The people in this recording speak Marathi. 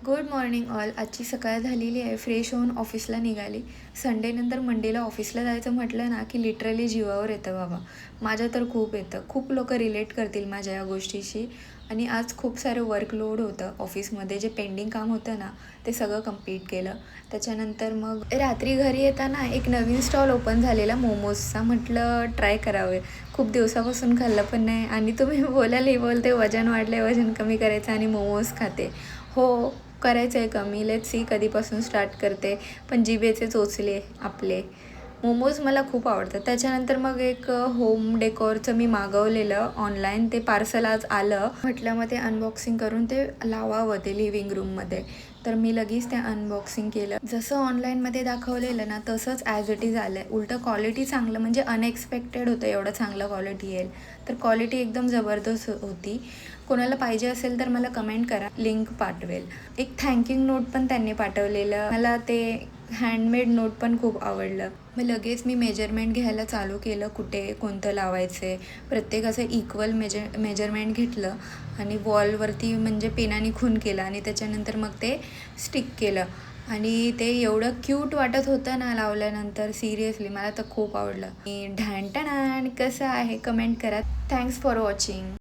Good morning all. आजची सकाळ झालेली आहे. फ्रेश होऊन ऑफिसला निघाली. संडेनंतर मंडेला ऑफिसला जायचं म्हटलं ना की लिटरली जीवावर येतं बाबा. माझ्या तर खूप येतं. खूप लोक रिलेट करतील माझ्या या गोष्टीशी. आणि आज खूप सारं वर्कलोड होतं ऑफिसमध्ये. जे पेंडिंग काम होतं ना ते सगळं कंप्लीट केलं. त्याच्यानंतर मग रात्री घरी येताना एक नवीन स्टॉल ओपन झालेला मोमोजचा. म्हटलं ट्राय करावे. खूप दिवसापासून खाल्लं पण नाही. आणि तुम्ही बोलते वजन वाढले, वजन कमी करायचं आणि मोमोज खाते. हो, करायचं आहे कमी. लेट्स सी कधीपासून स्टार्ट करते. पण जिभेचे चोचले आपले. मोमोज मला खूप आवडतात. त्याच्यानंतर मग एक होम डेकोरचं मी मागवलेलं ऑनलाईन. ते पार्सल आज आलं. म्हटलं मग ते अनबॉक्सिंग करून ते लावावं ते लिव्हिंग रूममध्ये. तर मी लगेच ते अनबॉक्सिंग केलं. जसं ऑनलाईनमध्ये दाखवलेलं ना तसंच ॲज इट इज आलं आहे. उलटं क्वालिटी चांगलं, म्हणजे अनएक्सपेक्टेड होतं एवढं चांगलं क्वालिटी येईल. तर क्वालिटी एकदम जबरदस्त होती. कोणाला पाहिजे असेल तर मला कमेंट करा, लिंक पाठवेल. एक थँक्यू नोट पण त्यांनी पाठवलेलं. मला ते हँडमेड नोट पण खूप आवडलं. मग लगेच मी मेजरमेंट घ्यायला चालू केलं, कुठे कोणतं लावायचं आहे. प्रत्येकाचं इक्वल मेजरमेंट घेतलं आणि वॉलवरती म्हणजे पेनाने खून केला आणि त्याच्यानंतर मग ते स्टिक केलं. आणि ते एवढं क्यूट वाटत होतं ना लावल्यानंतर. सिरियसली मला तर खूप आवडलं. आणि ढॅन कसं आहे कमेंट करा. Thanks for watching.